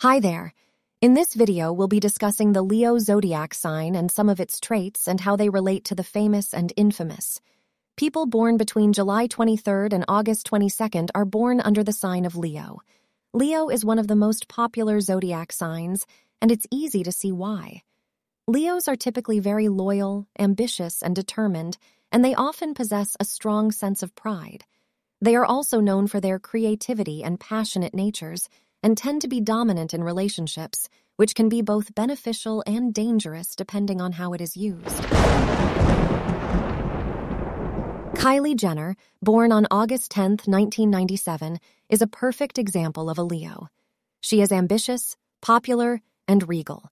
Hi there. In this video, we'll be discussing the Leo zodiac sign and some of its traits and how they relate to the famous and infamous. People born between July 23rd and August 22nd are born under the sign of Leo. Leo is one of the most popular zodiac signs, and it's easy to see why. Leos are typically very loyal, ambitious, and determined, and they often possess a strong sense of pride. They are also known for their creativity and passionate natures, and tend to be dominant in relationships, which can be both beneficial and dangerous depending on how it is used. Kylie Jenner, born on August 10, 1997, is a perfect example of a Leo. She is ambitious, popular, and regal.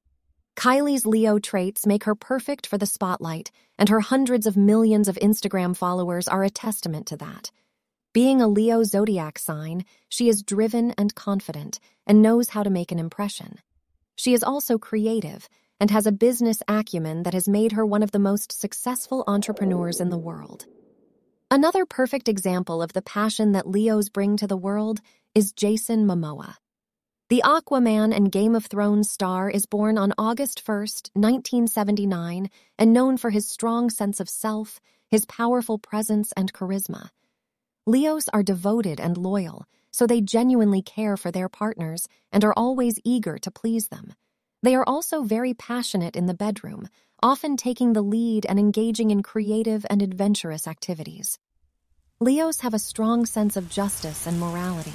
Kylie's Leo traits make her perfect for the spotlight, and her hundreds of millions of Instagram followers are a testament to that. Being a Leo zodiac sign, she is driven and confident and knows how to make an impression. She is also creative and has a business acumen that has made her one of the most successful entrepreneurs in the world. Another perfect example of the passion that Leos bring to the world is Jason Momoa. The Aquaman and Game of Thrones star is born on August 1st, 1979, and known for his strong sense of self, his powerful presence, and charisma. Leos are devoted and loyal, so they genuinely care for their partners and are always eager to please them. They are also very passionate in the bedroom, often taking the lead and engaging in creative and adventurous activities. Leos have a strong sense of justice and morality.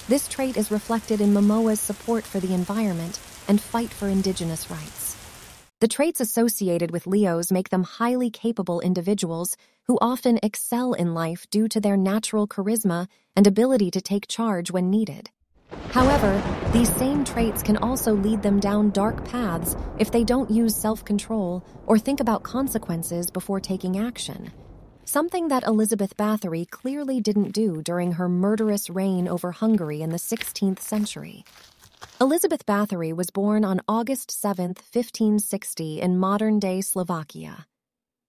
This trait is reflected in Momoa's support for the environment and fight for indigenous rights. The traits associated with Leos make them highly capable individuals who often excel in life due to their natural charisma and ability to take charge when needed. However, these same traits can also lead them down dark paths if they don't use self-control or think about consequences before taking action. Something that Elizabeth Bathory clearly didn't do during her murderous reign over Hungary in the 16th century. Elizabeth Bathory was born on August 7, 1560, in modern-day Slovakia.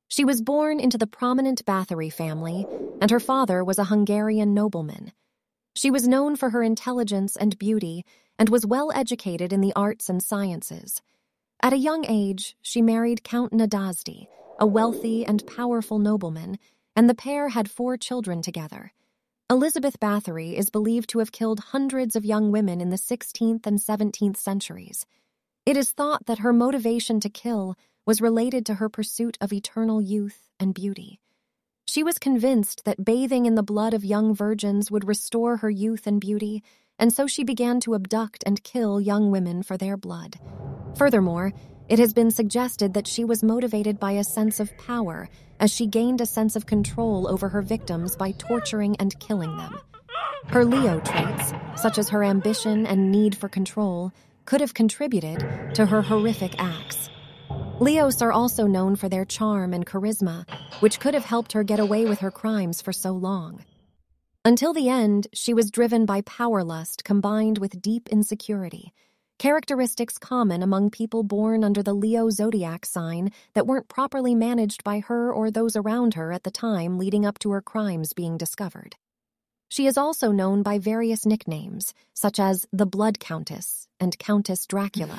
She was born into the prominent Bathory family, and her father was a Hungarian nobleman. She was known for her intelligence and beauty, and was well educated in the arts and sciences. At a young age, she married Count Nadasdy, a wealthy and powerful nobleman, and the pair had 4 children together. Elizabeth Bathory is believed to have killed hundreds of young women in the 16th and 17th centuries. It is thought that her motivation to kill was related to her pursuit of eternal youth and beauty. She was convinced that bathing in the blood of young virgins would restore her youth and beauty, and so she began to abduct and kill young women for their blood. Furthermore, it has been suggested that she was motivated by a sense of power, as she gained a sense of control over her victims by torturing and killing them. Her Leo traits, such as her ambition and need for control, could have contributed to her horrific acts. Leos are also known for their charm and charisma, which could have helped her get away with her crimes for so long. Until the end, she was driven by power lust combined with deep insecurity, characteristics common among people born under the Leo zodiac sign that weren't properly managed by her or those around her at the time leading up to her crimes being discovered. She is also known by various nicknames, such as the Blood Countess and Countess Dracula.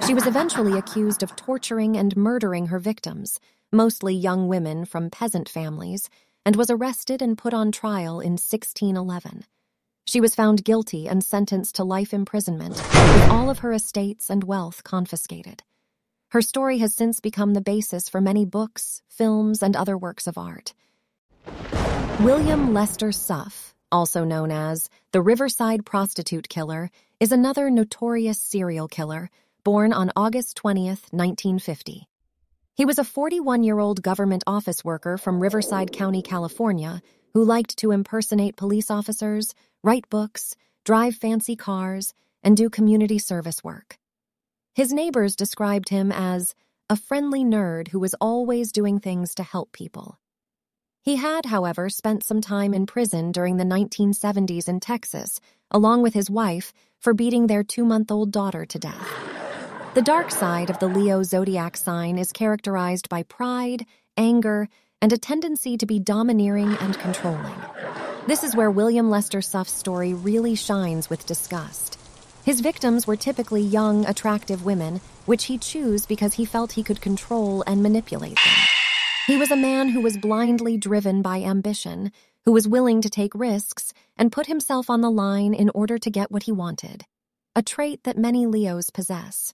She was eventually accused of torturing and murdering her victims, mostly young women from peasant families, and was arrested and put on trial in 1611. She was found guilty and sentenced to life imprisonment, with all of her estates and wealth confiscated. Her story has since become the basis for many books, films, and other works of art. William Lester Suff, also known as the Riverside Prostitute Killer, is another notorious serial killer, born on August 20th, 1950. He was a 41-year-old government office worker from Riverside County, California, who liked to impersonate police officers, write books, drive fancy cars, and do community service work. His neighbors described him as a friendly nerd who was always doing things to help people. He had, however, spent some time in prison during the 1970s in Texas, along with his wife, for beating their 2-month-old daughter to death. The dark side of the Leo zodiac sign is characterized by pride, anger, and a tendency to be domineering and controlling. This is where William Lester Suff's story really shines with disgust. His victims were typically young, attractive women, which he chose because he felt he could control and manipulate them. He was a man who was blindly driven by ambition, who was willing to take risks and put himself on the line in order to get what he wanted, a trait that many Leos possess.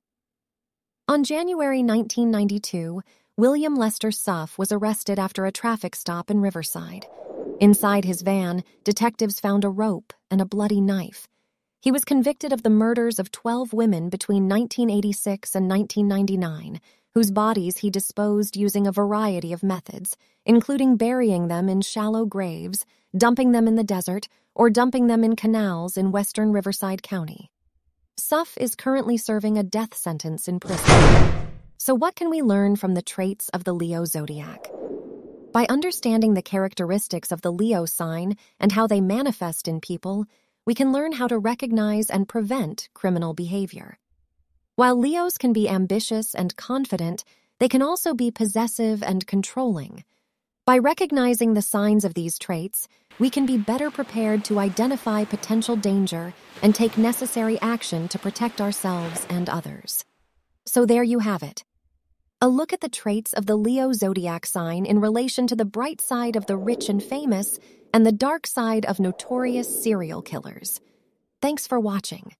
On January 1992, William Lester Suff was arrested after a traffic stop in Riverside. Inside his van, detectives found a rope and a bloody knife. He was convicted of the murders of 12 women between 1986 and 1999, whose bodies he disposed using a variety of methods, including burying them in shallow graves, dumping them in the desert, or dumping them in canals in western Riverside County. Suff is currently serving a death sentence in prison. So what can we learn from the traits of the Leo zodiac? By understanding the characteristics of the Leo sign and how they manifest in people, we can learn how to recognize and prevent criminal behavior. While Leos can be ambitious and confident, they can also be possessive and controlling. By recognizing the signs of these traits, we can be better prepared to identify potential danger and take necessary action to protect ourselves and others. So there you have it. A look at the traits of the Leo zodiac sign in relation to the bright side of the rich and famous and the dark side of notorious serial killers. Thanks for watching.